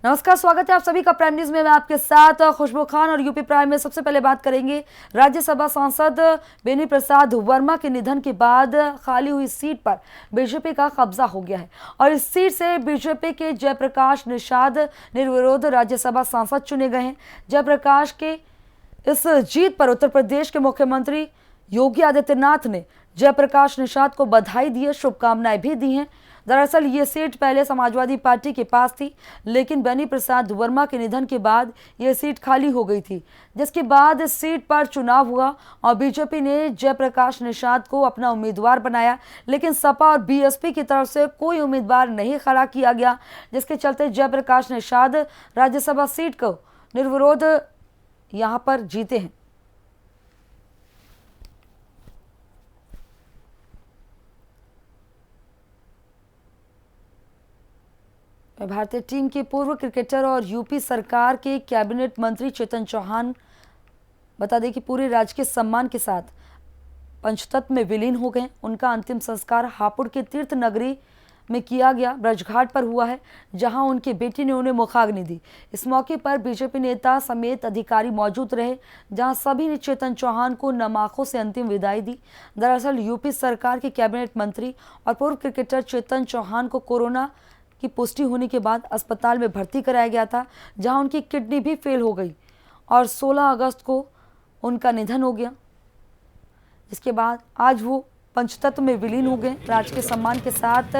नमस्कार, स्वागत है आप सभी का प्राइम न्यूज में। मैं आपके साथ खुशबू खान और यूपी प्राइम में सबसे पहले बात करेंगे राज्यसभा सांसद बेनी प्रसाद वर्मा के निधन के बाद खाली हुई सीट पर बीजेपी का कब्जा हो गया है और इस सीट से बीजेपी के जयप्रकाश निषाद निर्विरोध राज्यसभा सांसद चुने गए हैं। जयप्रकाश के इस जीत पर उत्तर प्रदेश के मुख्यमंत्री योगी आदित्यनाथ ने जयप्रकाश निषाद को बधाई दी है, शुभकामनाएं भी दी हैं। दरअसल ये सीट पहले समाजवादी पार्टी के पास थी, लेकिन बेनी प्रसाद वर्मा के निधन के बाद ये सीट खाली हो गई थी, जिसके बाद इस सीट पर चुनाव हुआ और बीजेपी ने जयप्रकाश निषाद को अपना उम्मीदवार बनाया, लेकिन सपा और बीएसपी की तरफ से कोई उम्मीदवार नहीं खड़ा किया गया, जिसके चलते जयप्रकाश निषाद राज्यसभा सीट को निर्विरोध यहाँ पर जीते हैं। भारतीय टीम के पूर्व क्रिकेटर और यूपी सरकार के कैबिनेट मंत्री चेतन चौहान बता दें कि पूरे राजकीय सम्मान के साथ पंचतत्व में विलीन हो गए। उनका अंतिम संस्कार हापुड़ के तीर्थ नगरी में किया गया, ब्रजघाट पर हुआ है, जहां उनकी बेटी ने उन्हें मुखाग्नि दी। इस मौके पर बीजेपी नेता समेत अधिकारी मौजूद रहे, जहां सभी ने चेतन चौहान को नम आंखों से अंतिम विदाई दी। दरअसल यूपी सरकार के कैबिनेट मंत्री और पूर्व क्रिकेटर चेतन चौहान को कोरोना की पुष्टि होने के बाद अस्पताल में भर्ती कराया गया था, जहां उनकी किडनी भी फेल हो गई और 16 अगस्त को उनका निधन हो गया। जिसके बाद आज वो पंचतत्व में विलीन हो गए। राजकीय सम्मान के साथ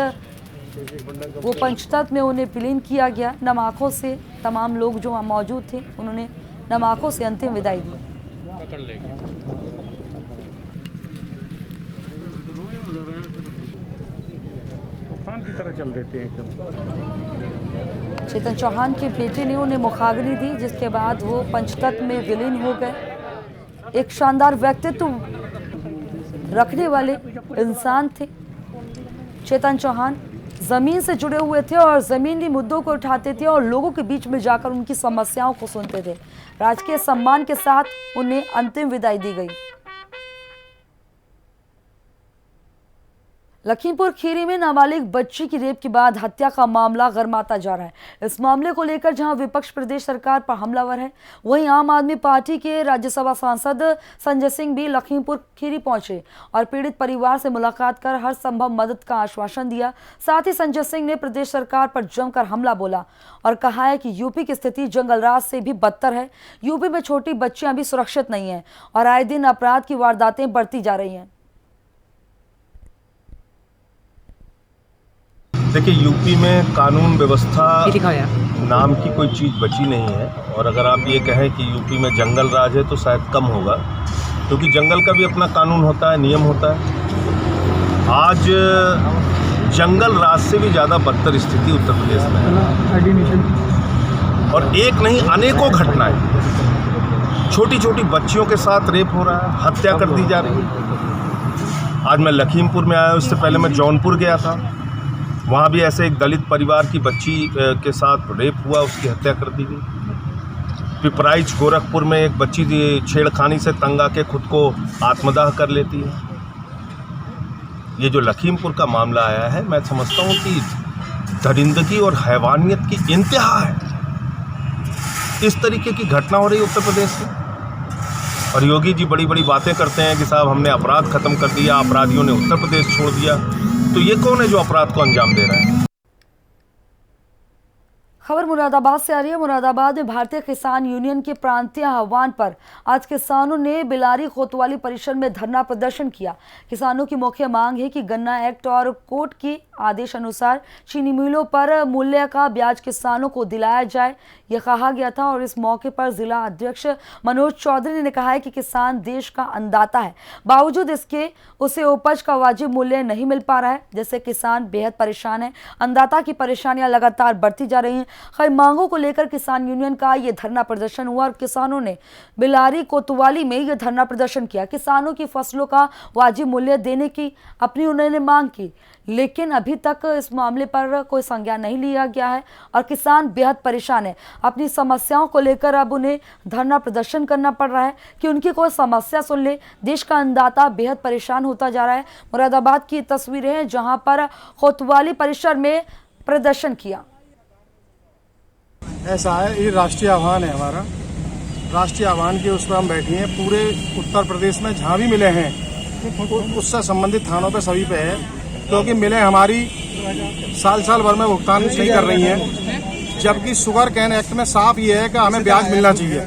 वो पंचतत्व में उन्हें विलीन किया गया। नम आंखों से तमाम लोग जो वहाँ मौजूद थे, उन्होंने नम आंखों से अंतिम विदाई दी। की तरह चल देते हैं एकदम। चेतन चौहान के बेटे ने उन्हें मुखाग्नि दी, जिसके बाद वो पंचतत्व में विलीन हो गए। एक शानदार व्यक्तित्व रखने वाले इंसान थे चेतन चौहान। जमीन से जुड़े हुए थे और जमीनी मुद्दों को उठाते थे और लोगों के बीच में जाकर उनकी समस्याओं को सुनते थे। राजकीय सम्मान के साथ उन्हें अंतिम विदाई दी गई। लखीमपुर खीरी में नाबालिग बच्ची की रेप के बाद हत्या का मामला गरमाता जा रहा है। इस मामले को लेकर जहां विपक्ष प्रदेश सरकार पर हमलावर है, वहीं आम आदमी पार्टी के राज्यसभा सांसद संजय सिंह भी लखीमपुर खीरी पहुंचे और पीड़ित परिवार से मुलाकात कर हर संभव मदद का आश्वासन दिया। साथ ही संजय सिंह ने प्रदेश सरकार पर जमकर हमला बोला और कहा है कि यूपी की स्थिति जंगलराज से भी बदतर है। यूपी में छोटी बच्चियां भी सुरक्षित नहीं है और आए दिन अपराध की वारदातें बढ़ती जा रही हैं। देखिए, यूपी में कानून व्यवस्था नाम की कोई चीज़ बची नहीं है और अगर आप ये कहें कि यूपी में जंगल राज है तो शायद कम होगा, क्योंकि जंगल का भी अपना कानून होता है, नियम होता है। आज जंगल राज से भी ज़्यादा बदतर स्थिति उत्तर प्रदेश में है और एक नहीं अनेकों घटनाएं, छोटी छोटी बच्चियों के साथ रेप हो रहा है, हत्या कर दी जा रही है। आज मैं लखीमपुर में आया, उससे पहले मैं जौनपुर गया था। वहाँ भी ऐसे एक दलित परिवार की बच्ची के साथ रेप हुआ, उसकी हत्या कर दी गई। पिपराइच गोरखपुर में एक बच्ची छेड़खानी से तंग आके खुद को आत्मदाह कर लेती है। ये जो लखीमपुर का मामला आया है, मैं समझता हूँ कि दरिंदगी और हैवानियत की इंतहा है। इस तरीके की घटना हो रही है उत्तर प्रदेश में और योगी जी बड़ी बड़ी बातें करते हैं कि साहब हमने अपराध खत्म कर दिया, अपराधियों ने उत्तर प्रदेश छोड़ दिया। तो ये कौन है जो अपराध को अंजाम दे रहा है? खबर मुरादाबाद से आ रही है। मुरादाबाद में भारतीय किसान यूनियन के प्रांतीय आह्वान पर आज किसानों ने बिलारी कोतवाली परिसर में धरना प्रदर्शन किया। किसानों की मुख्य मांग है कि गन्ना एक्ट और कोर्ट के आदेश अनुसार चीनी मिलों पर मूल्य का ब्याज किसानों को दिलाया जाए, यह कहा गया था। और इस मौके पर जिला अध्यक्ष मनोज चौधरी ने कहा है कि किसान देश का अन्नदाता है, बावजूद इसके उसे उपज का वाजिब मूल्य नहीं मिल पा रहा है, जिससे किसान बेहद परेशान है। अन्नदाता की परेशानियां लगातार बढ़ती जा रही हैं। कई मांगों को लेकर किसान यूनियन का ये धरना प्रदर्शन हुआ और किसानों ने बिलारी कोतवाली में यह धरना प्रदर्शन किया। किसानों की फसलों का वाजिब मूल्य देने की अपनी उन्होंने मांग की, लेकिन अभी तक इस मामले पर कोई संज्ञान नहीं लिया गया है और किसान बेहद परेशान है। अपनी समस्याओं को लेकर अब उन्हें धरना प्रदर्शन करना पड़ रहा है कि उनकी कोई समस्या सुन ले। देश का अन्नदाता बेहद परेशान होता जा रहा है। मुरादाबाद की तस्वीरें हैं जहां पर कोतवाली परिसर में प्रदर्शन किया। ऐसा है, ये राष्ट्रीय आह्वान है हमारा। राष्ट्रीय आह्वान के उस पर हम बैठे हैं। पूरे उत्तर प्रदेश में जहाँ भी मिले हैं उससे संबंधित थानों पे सभी पे है, क्योंकि मिले हमारी साल भर में भुगतान नहीं कर रही हैं। जबकि शुगर कैन एक्ट में साफ ये है कि हमें ब्याज मिलना चाहिए,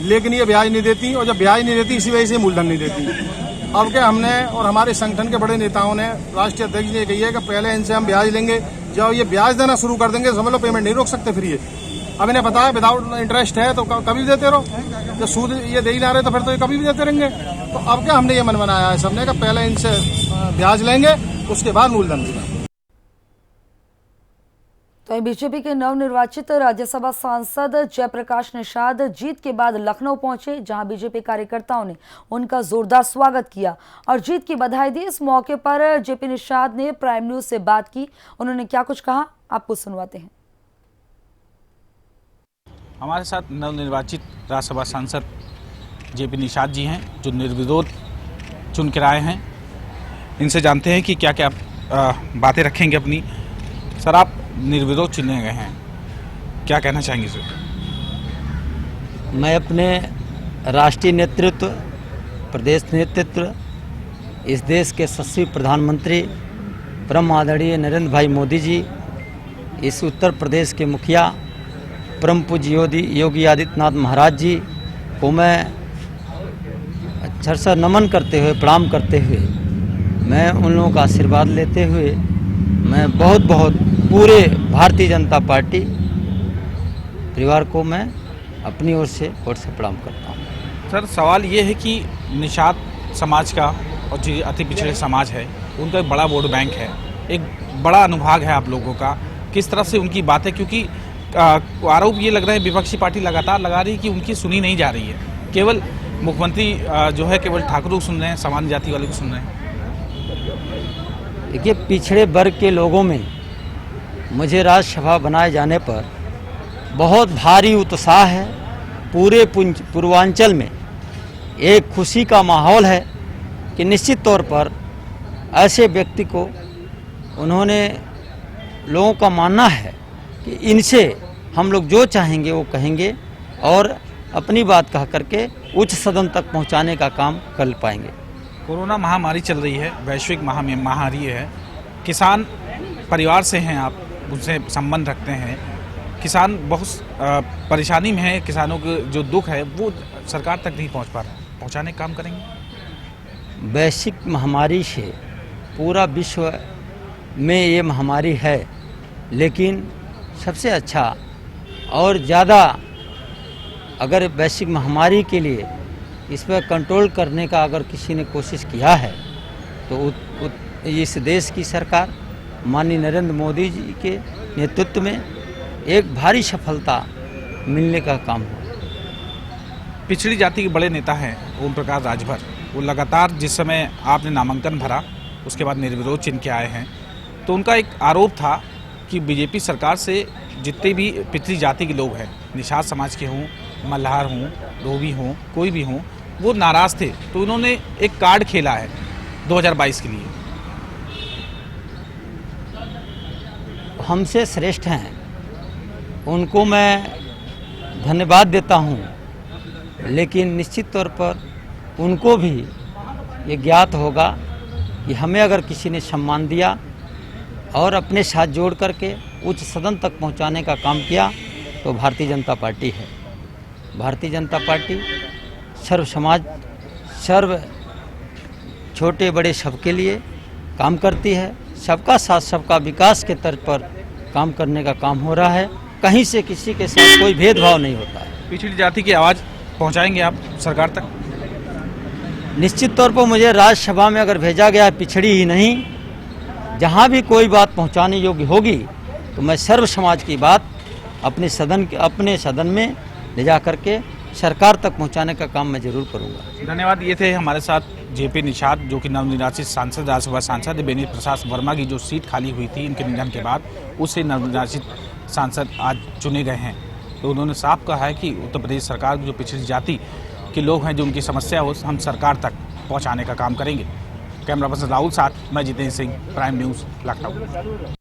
लेकिन ये ब्याज नहीं देती, और जब ब्याज नहीं देती इसी वजह से मूलधन नहीं देती। अब क्या हमने और हमारे संगठन के बड़े नेताओं ने, राष्ट्रीय अध्यक्ष ने कही है कि पहले इनसे हम ब्याज लेंगे, जब ये ब्याज देना शुरू कर देंगे समझ लो पेमेंट नहीं रोक सकते। फिर ये अब इन्हें पता है विदाउट इंटरेस्ट है तो कभी भी देते रहो, जब सूद ये दे ही ना रहे तो फिर तो ये कभी भी देते रहेंगे। तो अब क्या हमने ये मन बनाया है सबने कि पहले इनसे ब्याज लेंगे, उसके बाद मूलधन देगा। तो बीजेपी के नवनिर्वाचित राज्यसभा सांसद जयप्रकाश निषाद जीत के बाद लखनऊ पहुंचे, जहां बीजेपी कार्यकर्ताओं ने उनका जोरदार स्वागत किया और जीत की बधाई दी। इस मौके पर जेपी निषाद ने प्राइम न्यूज से बात की। उन्होंने क्या कुछ कहा, आपको सुनवाते हैं। हमारे साथ नवनिर्वाचित राज्यसभा सांसद जेपी निषाद जी हैं, जो निर्विरोध चुन कर आए हैं। इनसे जानते हैं कि क्या क्या बातें रखेंगे अपनी। सर, आप निर्विरोध चुने गए हैं, क्या कहना चाहेंगे सर? मैं अपने राष्ट्रीय नेतृत्व, प्रदेश नेतृत्व, इस देश के यशस्वी प्रधानमंत्री परम आदरणीय नरेंद्र भाई मोदी जी, इस उत्तर प्रदेश के मुखिया परम पूज्य योगी आदित्यनाथ महाराज जी को मैं अक्षरशः नमन करते हुए, प्रणाम करते हुए, मैं उन लोगों का आशीर्वाद लेते हुए मैं बहुत पूरे भारतीय जनता पार्टी परिवार को मैं अपनी ओर से प्रणाम करता हूँ। सर, सवाल ये है कि निषाद समाज का और जो अति पिछड़े समाज है उनका एक बड़ा वोट बैंक है, एक बड़ा अनुभाग है आप लोगों का। किस तरह से उनकी बातें, क्योंकि आरोप ये लग रहा है विपक्षी पार्टी लगातार लगा रही है कि उनकी सुनी नहीं जा रही है, केवल मुख्यमंत्री जो है केवल ठाकुर को सुन रहे हैं, सामान्य जाति वाले को सुन रहे हैं। देखिए, पिछड़े वर्ग के लोगों में मुझे राज्यसभा बनाए जाने पर बहुत भारी उत्साह है। पूरे पूर्वांचल में एक खुशी का माहौल है कि निश्चित तौर पर ऐसे व्यक्ति को उन्होंने, लोगों का मानना है कि इनसे हम लोग जो चाहेंगे वो कहेंगे और अपनी बात कह करके उच्च सदन तक पहुंचाने का काम कर पाएंगे। कोरोना महामारी चल रही है, वैश्विक महामारी है। किसान परिवार से हैं आप, उनसे संबंध रखते हैं। किसान बहुत परेशानी में है, किसानों के जो दुख है वो सरकार तक नहीं पहुंच पा रहा, पहुंचाने का काम करेंगे। वैश्विक महामारी से पूरा विश्व में ये महामारी है, लेकिन सबसे अच्छा और ज़्यादा अगर वैश्विक महामारी के लिए इस पर कंट्रोल करने का अगर किसी ने कोशिश किया है तो इस देश की सरकार माननीय नरेंद्र मोदी जी के नेतृत्व में एक भारी सफलता मिलने का काम हुआ। पिछड़ी जाति के बड़े नेता हैं ओम प्रकाश राजभर, वो लगातार जिस समय आपने नामांकन भरा उसके बाद निर्विरोध चुन के आए हैं, तो उनका एक आरोप था कि बीजेपी सरकार से जितने भी पिछड़ी जाति के लोग हैं, निषाद समाज के हों, मल्हार हों, धोबी हों, कोई भी हों, वो नाराज़ थे। तो उन्होंने एक कार्ड खेला है 2022 के लिए। हमसे श्रेष्ठ हैं, उनको मैं धन्यवाद देता हूं, लेकिन निश्चित तौर पर उनको भी ये ज्ञात होगा कि हमें अगर किसी ने सम्मान दिया और अपने साथ जोड़ करके उच्च सदन तक पहुंचाने का काम किया तो भारतीय जनता पार्टी है। भारतीय जनता पार्टी सर्व समाज, सर्व छोटे बड़े सबके लिए काम करती है। सबका साथ सबका विकास के तर्ज पर काम करने का काम हो रहा है। कहीं से किसी के साथ कोई भेदभाव नहीं होता है। पिछड़ी जाति की आवाज़ पहुंचाएंगे आप सरकार तक? निश्चित तौर पर मुझे राज्यसभा में अगर भेजा गया, पिछड़ी ही नहीं, जहां भी कोई बात पहुंचाने योग्य होगी तो मैं सर्व समाज की बात अपने सदन में ले जा करके सरकार तक पहुंचाने का काम मैं जरूर करूंगा। धन्यवाद। ये थे हमारे साथ जेपी निषाद, जो कि नवनिर्वाचित सांसद, राज्यसभा सांसद। बेनी प्रसाद वर्मा की जो सीट खाली हुई थी इनके निधन के बाद, उससे नवनिर्वाचित सांसद आज चुने गए हैं। तो उन्होंने साफ कहा है कि उत्तर प्रदेश सरकार जो पिछड़ी जाति के लोग हैं, जो उनकी समस्या हो, हम सरकार तक पहुँचाने का काम करेंगे। कैमरा पर्सन राहुल साथ मैं जितेंद्र सिंह, प्राइम न्यूज़, लखनऊ।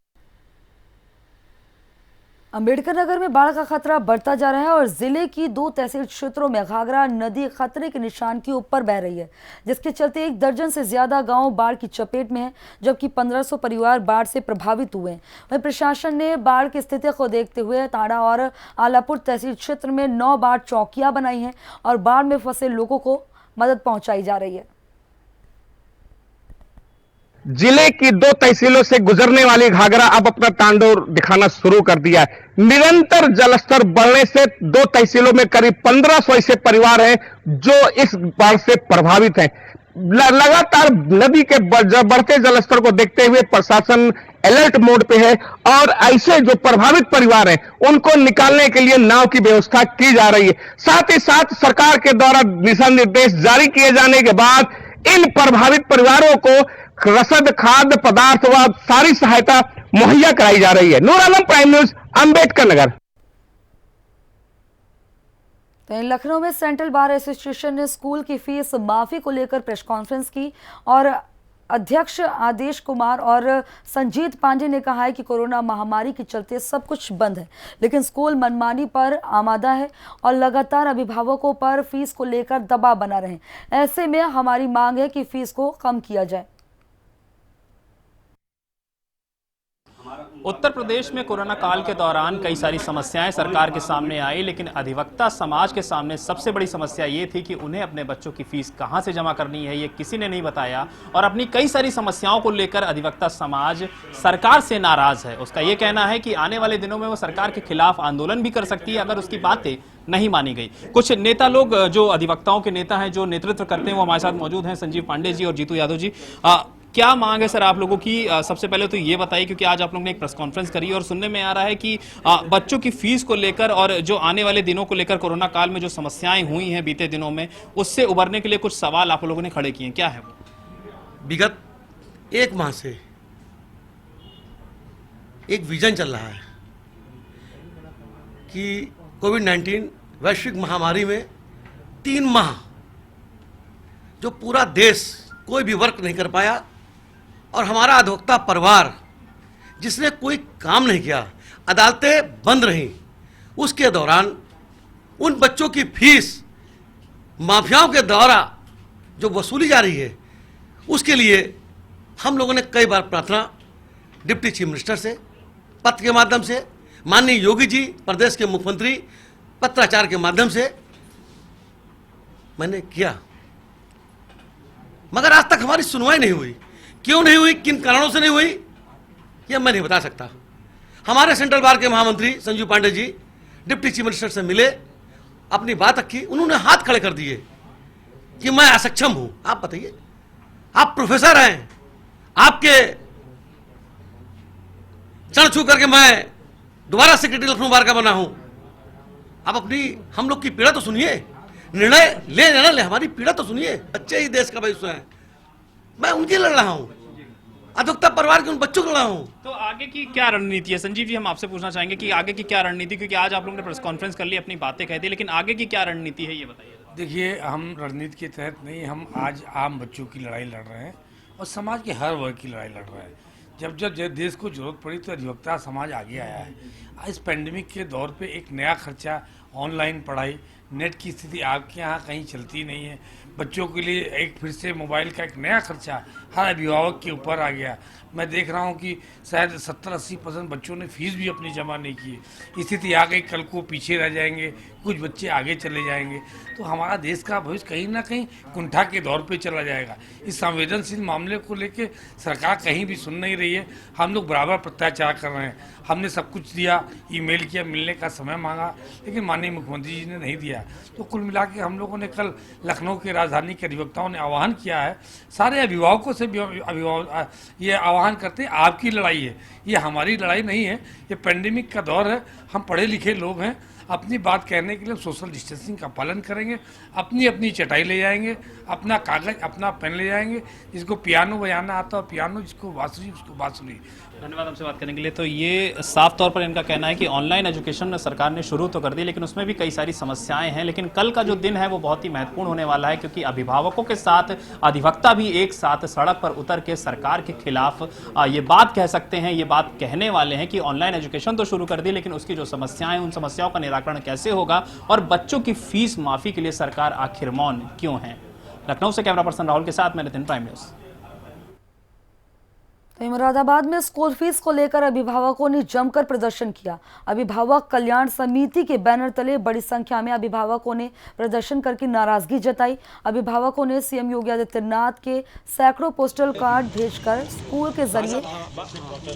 अम्बेडकर नगर में बाढ़ का खतरा बढ़ता जा रहा है और जिले की 2 तहसील क्षेत्रों में घाघरा नदी खतरे के निशान के ऊपर बह रही है, जिसके चलते 1 दर्जन से ज्यादा गांव बाढ़ की चपेट में हैं, जबकि 1500 परिवार बाढ़ से प्रभावित हुए हैं। वहीं प्रशासन ने बाढ़ की स्थिति को देखते हुए ताड़ा और आलापुर तहसील क्षेत्र में 9 बाढ़ चौकियां बनाई हैं और बाढ़ में फंसे लोगों को मदद पहुंचाई जा रही है। जिले की 2 तहसीलों से गुजरने वाली घाघरा अब अपना तांडव दिखाना शुरू कर दिया है। निरंतर जलस्तर बढ़ने से 2 तहसीलों में करीब 1500 ऐसे परिवार हैं जो इस बाढ़ से प्रभावित हैं। लगातार नदी के बढ़ते जलस्तर को देखते हुए प्रशासन अलर्ट मोड पे है और ऐसे जो प्रभावित परिवार हैं उनको निकालने के लिए नाव की व्यवस्था की जा रही है। साथ ही साथ सरकार के द्वारा दिशा निर्देश जारी किए जाने के बाद इन प्रभावित परिवारों को रसद, खाद्य पदार्थ व सारी सहायता मुहैया कराई जा रही है। Noor Alam, prime news, Ambedkar Nagar. तो लखनऊ में सेंट्रल बार एसोसिएशन ने स्कूल की फीस माफी को लेकर प्रेस कॉन्फ्रेंस की और अध्यक्ष आदेश कुमार और संजीत पांडे ने कहा है कि कोरोना महामारी के चलते सब कुछ बंद है, लेकिन स्कूल मनमानी पर आमादा है और लगातार अभिभावकों पर फीस को लेकर दबाव बना रहे। ऐसे में हमारी मांग है कि फीस को कम किया जाए। उत्तर प्रदेश में कोरोना काल के दौरान कई सारी समस्याएं सरकार के सामने आई, लेकिन अधिवक्ता समाज के सामने सबसे बड़ी समस्या ये थी कि उन्हें अपने बच्चों की फीस कहां से जमा करनी है ये किसी ने नहीं बताया और अपनी कई सारी समस्याओं को लेकर अधिवक्ता समाज सरकार से नाराज है। उसका ये कहना है कि आने वाले दिनों में वो सरकार के खिलाफ आंदोलन भी कर सकती है अगर उसकी बातें नहीं मानी गई। कुछ नेता लोग जो अधिवक्ताओं के नेता हैं, जो नेतृत्व करते हैं, वो हमारे साथ मौजूद हैं, संजीव पांडे जी और जीतू यादव जी। क्या मांग है सर आप लोगों की? सबसे पहले तो ये बताइए, क्योंकि आज आप लोगों ने एक प्रेस कॉन्फ्रेंस करी और सुनने में आ रहा है कि बच्चों की फीस को लेकर और जो आने वाले दिनों को लेकर कोरोना काल में जो समस्याएं हुई हैं बीते दिनों में, उससे उबरने के लिए कुछ सवाल आप लोगों ने खड़े किए हैं। क्या है वो? विगत 1 माह से एक विजन चल रहा है कि कोविड-19 वैश्विक महामारी में 3 माह जो पूरा देश कोई भी वर्क नहीं कर पाया और हमारा अधिवक्ता परिवार जिसने कोई काम नहीं किया, अदालतें बंद रहीं, उसके दौरान उन बच्चों की फीस माफियाओं के द्वारा जो वसूली जा रही है, उसके लिए हम लोगों ने कई बार प्रार्थना डिप्टी चीफ मिनिस्टर से पत्र के माध्यम से, माननीय योगी जी प्रदेश के मुख्यमंत्री पत्राचार के माध्यम से मैंने किया, मगर आज तक हमारी सुनवाई नहीं हुई। क्यों नहीं हुई, किन कारणों से नहीं हुई, यह मैं नहीं बता सकता। हमारे सेंट्रल बार के महामंत्री Sanjeev Pandey ji deputy chief minister से मिले, अपनी बात रखी, उन्होंने हाथ खड़े कर दिए कि मैं असक्षम हूं। आप बताइए, आप प्रोफेसर हैं, आपके चरण छू करके मैं दोबारा सेक्रेटरी लखनऊ बार का बना हूं। आप अपनी हम लोग की पीड़ा तो सुनिए, निर्णय ले ना ले, हमारी पीड़ा तो सुनिए। बच्चे ही देश का भविष्य है, मैं उनकी लड़ रहा हूं, अधिवक्ता परिवार के उन बच्चों को लड़ रहा हूं। तो आगे की क्या रणनीति है संजीव जी? हम आपसे पूछना चाहेंगे कि आगे की क्या रणनीति, क्योंकि आज आप लोगों ने प्रेस कॉन्फ्रेंस कर ली, अपनी बातें कह दी, लेकिन आगे की क्या रणनीति है ये बताइए। देखिए, हम रणनीति के तहत नहीं, हम आज आम बच्चों की लड़ाई लड़ रहे हैं और समाज के हर वर्ग की लड़ाई लड़ रहे हैं। जब जब देश को जरूरत पड़ी तो अधिवक्ता समाज आगे आया है। इस पेंडेमिक के दौर पे एक नया खर्चा, ऑनलाइन पढ़ाई, नेट की स्थिति आपके यहाँ कहीं चलती नहीं है, बच्चों के लिए एक फिर से मोबाइल का एक नया खर्चा हर अभिभावक के ऊपर आ गया। मैं देख रहा हूँ कि शायद 70-80% बच्चों ने फीस भी अपनी जमा नहीं की। स्थिति आ गई, कल को पीछे रह जाएंगे, कुछ बच्चे आगे चले जाएंगे, तो हमारा देश का भविष्य कहीं ना कहीं कुंठा के दौर पे चला जाएगा। इस संवेदनशील मामले को लेके सरकार कहीं भी सुन नहीं रही है। हम लोग बराबर प्रत्याचार कर रहे हैं। हमने सब कुछ दिया, ईमेल किया, मिलने का समय मांगा, लेकिन माननीय मुख्यमंत्री जी ने नहीं दिया। तो कुल मिला के हम लोगों ने कल लखनऊ के राजधानी के अधिवक्ताओं ने आह्वान किया है, सारे अभिभावकों से भी ये आह्वान करते हैं, आपकी लड़ाई है, ये हमारी लड़ाई नहीं है। ये पेंडेमिक का दौर है, हम पढ़े लिखे लोग हैं, अपनी बात कहने के लिए सोशल डिस्टेंसिंग का पालन करेंगे, अपनी अपनी चटाई ले जाएंगे, अपना कागज अपना पेन ले जाएंगे, जिसको पियानो बजाना आता है पियानो, जिसको बांसुरी उसको बांसुरी। धन्यवाद हमसे बात करने के लिए। तो ये साफ तौर पर इनका कहना है कि ऑनलाइन एजुकेशन सरकार ने शुरू तो कर दी, लेकिन उसमें भी कई सारी समस्याएं हैं। लेकिन कल का जो दिन है वो बहुत ही महत्वपूर्ण होने वाला है, क्योंकि अभिभावकों के साथ अधिवक्ता भी एक साथ सड़क पर उतर के सरकार के खिलाफ ये बात कह सकते हैं, ये बात कहने वाले हैं कि ऑनलाइन एजुकेशन तो शुरू कर दी, लेकिन उसकी जो समस्याएं, उन समस्याओं का निराकरण कैसे होगा और बच्चों की फीस माफी के लिए सरकार आखिर मौन क्यों है। लखनऊ से कैमरा पर्सन राहुल के साथ मैं नितिन, प्राइम न्यूज़। तो मुरादाबाद में स्कूल फीस को लेकर अभिभावकों ने जमकर प्रदर्शन किया। अभिभावक कल्याण समिति के बैनर तले बड़ी संख्या में अभिभावकों ने प्रदर्शन करके नाराजगी जताई। अभिभावकों ने सीएम योगी आदित्यनाथ के सैकड़ों पोस्टल कार्ड भेजकर स्कूल के जरिए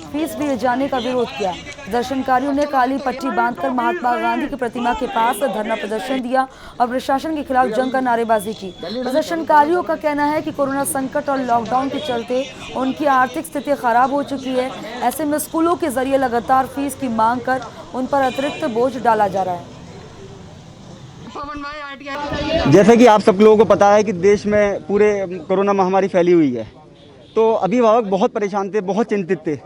फीस दिए जाने का विरोध किया। प्रदर्शनकारियों ने काली पट्टी बांधकर महात्मा गांधी की प्रतिमा के पास धरना प्रदर्शन दिया और प्रशासन के खिलाफ जमकर नारेबाजी की। प्रदर्शनकारियों का कहना है कि कोरोना संकट और लॉकडाउन के चलते उनकी आर्थिक स्थिति खराब हो चुकी है। ऐसे में स्कूलों के जरिए लगातार फीस की मांग कर उन पर अतिरिक्त बोझ डाला जा रहा है। जैसे कि आप सब लोगों को पता है कि देश में पूरे कोरोना महामारी फैली हुई है, तो अभिभावक बहुत परेशान थे, बहुत चिंतित थे।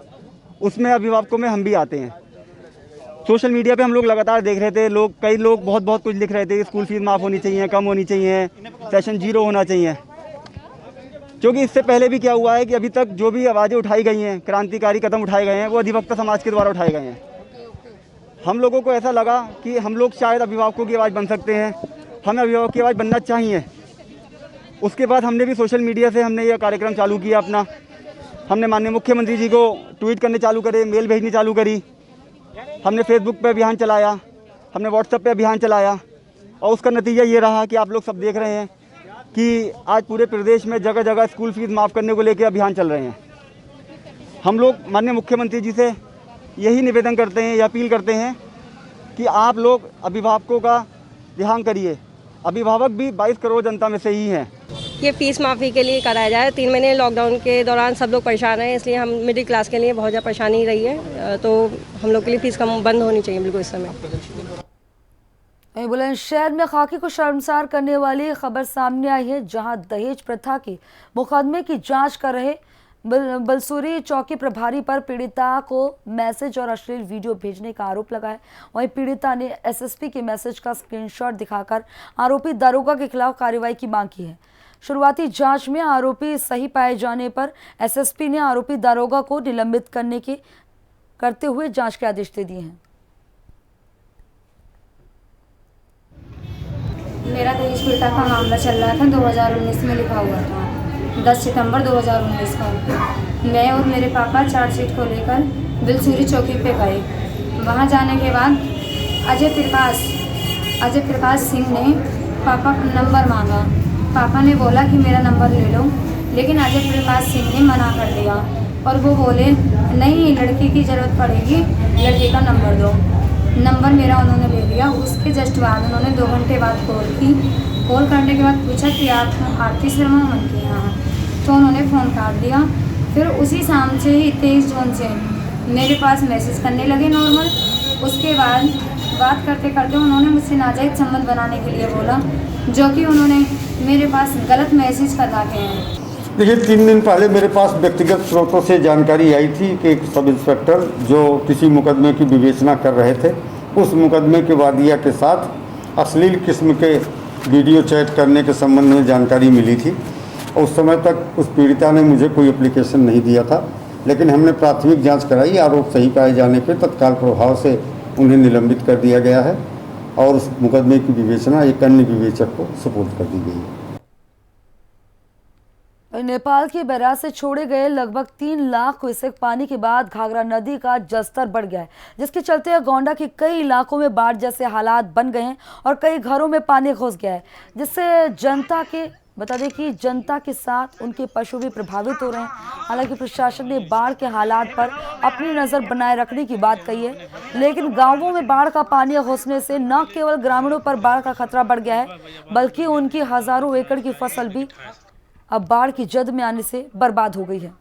उसमें अभिभावकों में हम भी आते हैं। सोशल मीडिया पे हम लोग लगातार देख रहे थे, कई लोग बहुत कुछ लिख रहे थे। स्कूल फीस माफ़ होनी चाहिए, कम होनी चाहिए, सेशन 0 होना चाहिए। क्योंकि इससे पहले भी क्या हुआ है कि अभी तक जो भी आवाज़ें उठाई गई हैं, क्रांतिकारी कदम उठाए गए हैं, वो अधिवक्ता समाज के द्वारा उठाए गए हैं। हम लोगों को ऐसा लगा कि हम लोग शायद अभिभावकों की आवाज़ बन सकते हैं, हमें अभिभावक की आवाज़ बनना चाहिए। उसके बाद हमने भी सोशल मीडिया से हमने ये कार्यक्रम चालू किया अपना। हमने माननीय मुख्यमंत्री जी को ट्वीट करने चालू करे, मेल भेजनी चालू करी, हमने फेसबुक पे अभियान चलाया, हमने व्हाट्सएप पे अभियान चलाया, और उसका नतीजा ये रहा कि आप लोग सब देख रहे हैं कि आज पूरे प्रदेश में जगह जगह स्कूल फीस माफ़ करने को लेकर अभियान चल रहे हैं। हम लोग माननीय मुख्यमंत्री जी से यही निवेदन करते हैं, यह अपील करते हैं कि आप लोग अभिभावकों का ध्यान करिए। अभिभावक भी 22 करोड़ जनता में से ही हैं। ये फीस माफ़ी के लिए कराया जाए। 3 महीने लॉकडाउन के दौरान सब लोग परेशान हैं, इसलिए हम मिडिल क्लास के लिए बहुत ज़्यादा परेशानी रही है, तो हम लोग के लिए फीस कम बंद होनी चाहिए बिल्कुल इस समय। बुलंदशहर में खाकी को शर्मसार करने वाली खबर सामने आई है, जहां दहेज प्रथा के मुकदमे की जांच कर रहे बलसूरी चौकी प्रभारी पर पीड़िता को मैसेज और अश्लील वीडियो भेजने का आरोप लगा है। वहीं पीड़िता ने एसएसपी के मैसेज का स्क्रीनशॉट दिखाकर आरोपी दारोगा के खिलाफ कार्रवाई की मांग की है। शुरुआती जांच में आरोपी सही पाए जाने पर एसएसपी ने आरोपी दारोगा को निलंबित करते हुए जांच के आदेश दे दिए हैं। मेरा दहेज पीड़िता का मामला चल रहा था, 2019 में लिखा हुआ था, 10 सितंबर 2019 का। मैं और मेरे पापा चार्जशीट को लेकर बिलसूरी चौकी पे गए। वहाँ जाने के बाद अजय प्रकाश सिंह ने पापा का नंबर मांगा। पापा ने बोला कि मेरा नंबर ले लो, लेकिन अजय प्रकाश सिंह ने मना कर दिया और वो बोले नहीं, लड़की की ज़रूरत पड़ेगी, लड़के का नंबर दो। नंबर मेरा उन्होंने ले लिया। उसके जस्ट बाद उन्होंने 2 घंटे बाद कॉल की। कॉल करने के बाद पूछा कि आप आरती शर्मा मन के यहाँ, तो उन्होंने फ़ोन काट दिया। फिर उसी शाम से ही 23 जून से मेरे पास मैसेज करने लगे नॉर्मल। उसके बाद बात करते करते उन्होंने मुझसे नाजायज़ संबंध बनाने के लिए बोला, जो कि उन्होंने मेरे पास गलत मैसेज करवा के हैं। देखिए, 3 दिन पहले मेरे पास व्यक्तिगत स्रोतों से जानकारी आई थी कि एक सब इंस्पेक्टर जो किसी मुकदमे की विवेचना कर रहे थे, उस मुकदमे के वादिया के साथ अश्लील किस्म के वीडियो चैट करने के संबंध में जानकारी मिली थी। उस समय तक उस पीड़िता ने मुझे कोई एप्लीकेशन नहीं दिया था, लेकिन हमने प्राथमिक जांच कराई। आरोप सही पाए जाने पर तत्काल प्रभाव से उन्हें निलंबित कर दिया गया है और उस मुकदमे की विवेचना एक अन्य विवेचक को सुपुर्द कर दी गई है। नेपाल के बैराज से छोड़े गए लगभग 3 लाख क्यूसेक पानी के बाद घाघरा नदी का जलस्तर बढ़ गया है, जिसके चलते गोंडा के कई इलाकों में बाढ़ जैसे हालात बन गए हैं और कई घरों में पानी घुस गया है, जिससे बता दें कि जनता के साथ उनके पशु भी प्रभावित हो रहे हैं। हालांकि प्रशासन ने बाढ़ के हालात पर अपनी नज़र बनाए रखने की बात कही है, लेकिन गांवों में बाढ़ का पानी घुसने से न केवल ग्रामीणों पर बाढ़ का खतरा बढ़ गया है, बल्कि उनकी हजारों एकड़ की फसल भी अब बाढ़ की जद में आने से बर्बाद हो गई है।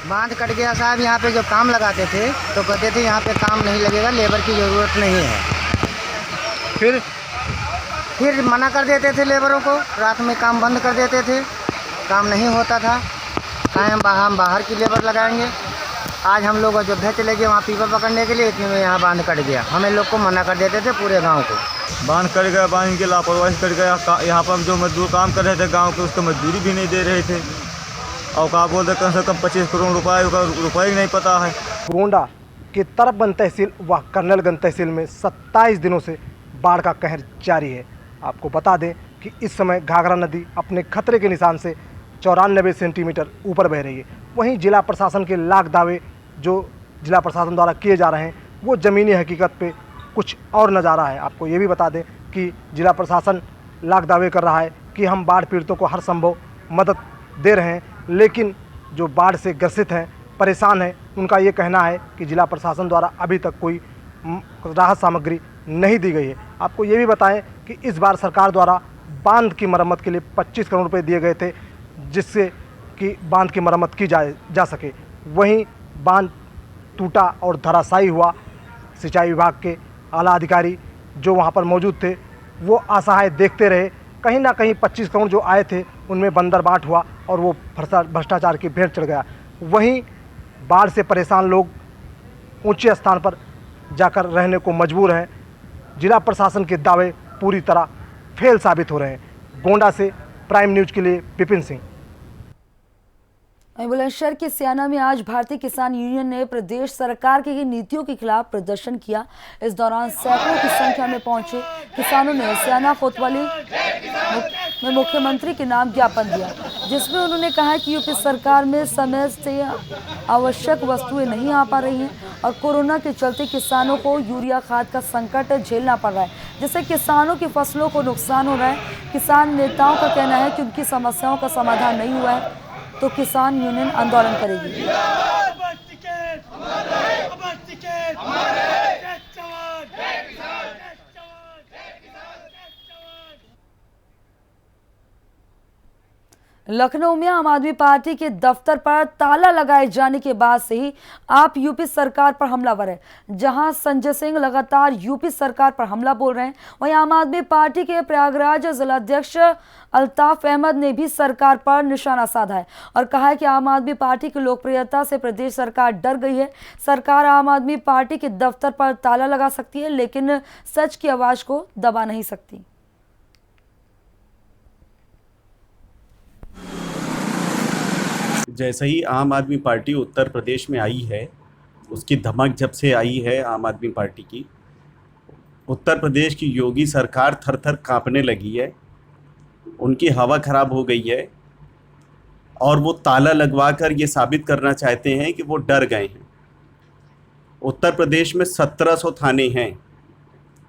बांध कट गया साहब। यहाँ पे जो काम लगाते थे तो कहते थे यहाँ पे काम नहीं लगेगा, लेबर की ज़रूरत नहीं है। फिर मना कर देते थे लेबरों को, रात में काम बंद कर देते थे, काम नहीं होता था। हम बाहर की लेबर लगाएंगे। आज हम लोग अयोध्या चले गए वहाँ पीपल पकड़ने के लिए, इतने में यहाँ बांध कट गया। हमें लोग को मना कर देते थे पूरे गांव को। बांध कट गया, बांध की लापरवाही कट गया। यहाँ पर जो मजदूर काम कर रहे थे गांव के, उसको मजदूरी भी नहीं दे रहे थे। और कहा बोलते कम से कम 25 करोड़ रुपए ही नहीं पता है। गोंडा के तरफगंज तहसील व कर्नलगंज तहसील में 27 दिनों से बाढ़ का कहर जारी है। आपको बता दें कि इस समय घाघरा नदी अपने खतरे के निशान से 94 सेंटीमीटर ऊपर बह रही है। वहीं जिला प्रशासन के लाख दावे जो जिला प्रशासन द्वारा किए जा रहे हैं, वो ज़मीनी हकीकत पे कुछ और नज़ारा है। आपको ये भी बता दें कि जिला प्रशासन लाख दावे कर रहा है कि हम बाढ़ पीड़ितों को हर संभव मदद दे रहे हैं, लेकिन जो बाढ़ से ग्रसित हैं, परेशान हैं, उनका ये कहना है कि जिला प्रशासन द्वारा अभी तक कोई राहत सामग्री नहीं दी गई है। आपको ये भी बताएं कि इस बार सरकार द्वारा बांध की मरम्मत के लिए 25 करोड़ रुपए दिए गए थे, जिससे कि बांध की मरम्मत की जा सके। वहीं बांध टूटा और धराशायी हुआ। सिंचाई विभाग के आला अधिकारी जो वहां पर मौजूद थे, वो असहाय देखते रहे। कहीं ना कहीं 25 करोड़ जो आए थे उनमें बंदरबाट हुआ और वो भ्रष्टाचार की भेंट चढ़ गया। वहीं बाढ़ से परेशान लोग ऊंचे स्थान पर जाकर रहने को मजबूर हैं। जिला प्रशासन के दावे पूरी तरह फेल साबित हो रहे हैं। गोंडा से प्राइम न्यूज़ के लिए विपिन सिंह। बुलंदशहर के सियाना में आज भारतीय किसान यूनियन ने प्रदेश सरकार की नीतियों के खिलाफ प्रदर्शन किया। इस दौरान सैकड़ों की संख्या में पहुंचे किसानों ने सियाना कोतवाली में मुख्यमंत्री के नाम ज्ञापन दिया, जिसमें उन्होंने कहा कि यूपी सरकार में समय से आवश्यक वस्तुएं नहीं आ पा रही हैं और कोरोना के चलते किसानों को यूरिया खाद का संकट झेलना पड़ रहा है, जिससे किसानों की फसलों को नुकसान हो रहा है। किसान नेताओं का कहना है कि उनकी समस्याओं का समाधान नहीं हुआ है तो किसान यूनियन आंदोलन करेगी। लखनऊ में आम आदमी पार्टी के दफ्तर पर ताला लगाए जाने के बाद से ही आप यूपी सरकार पर हमलावर है। जहां संजय सिंह लगातार यूपी सरकार पर हमला बोल रहे हैं, वहीं आम आदमी पार्टी के प्रयागराज जिलाध्यक्ष अल्ताफ अहमद ने भी सरकार पर निशाना साधा है और कहा है कि आम आदमी पार्टी की लोकप्रियता से प्रदेश सरकार डर गई है। सरकार आम आदमी पार्टी के दफ्तर पर ताला लगा सकती है, लेकिन सच की आवाज को दबा नहीं सकती। जैसे ही आम आदमी पार्टी उत्तर प्रदेश में आई है, उसकी धमक जब से आई है आम आदमी पार्टी की, उत्तर प्रदेश की योगी सरकार थर थर कांपने लगी है। उनकी हवा खराब हो गई है और वो ताला लगवाकर ये साबित करना चाहते हैं कि वो डर गए हैं। उत्तर प्रदेश में 1700 थाने हैं।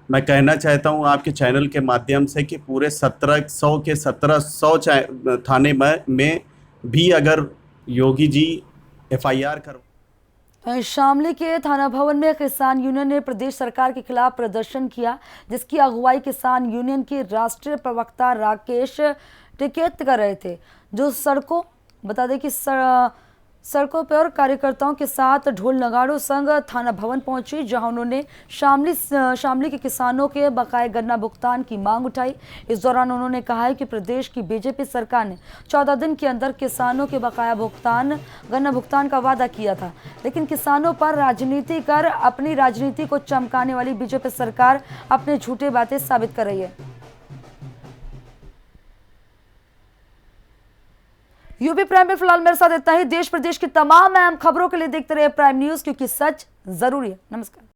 मैं कहना चाहता हूँ आपके चैनल के माध्यम से कि पूरे 1700 के 1700 थाने में भी अगर योगी जी FIR कर। शामली के थाना भवन में किसान यूनियन ने प्रदेश सरकार के खिलाफ प्रदर्शन किया, जिसकी अगुवाई किसान यूनियन के राष्ट्रीय प्रवक्ता राकेश टिकैत कर रहे थे, जो बता दें कि सड़कों पर कार्यकर्ताओं के साथ ढोल नगाड़ों संग थाना भवन पहुंची, जहां उन्होंने शामली के किसानों के बकाये गन्ना भुगतान की मांग उठाई। इस दौरान उन्होंने कहा है कि प्रदेश की बीजेपी सरकार ने 14 दिन के अंदर किसानों के बकाया गन्ना भुगतान का वादा किया था, लेकिन किसानों पर राजनीति कर अपनी राजनीति को चमकाने वाली बीजेपी सरकार अपने झूठे बातें साबित कर रही है। यूपी प्राइम में फिलहाल मेरे साथ इतना ही। देश प्रदेश की तमाम अहम खबरों के लिए देखते रहिए प्राइम न्यूज, क्योंकि सच जरूरी है। नमस्कार।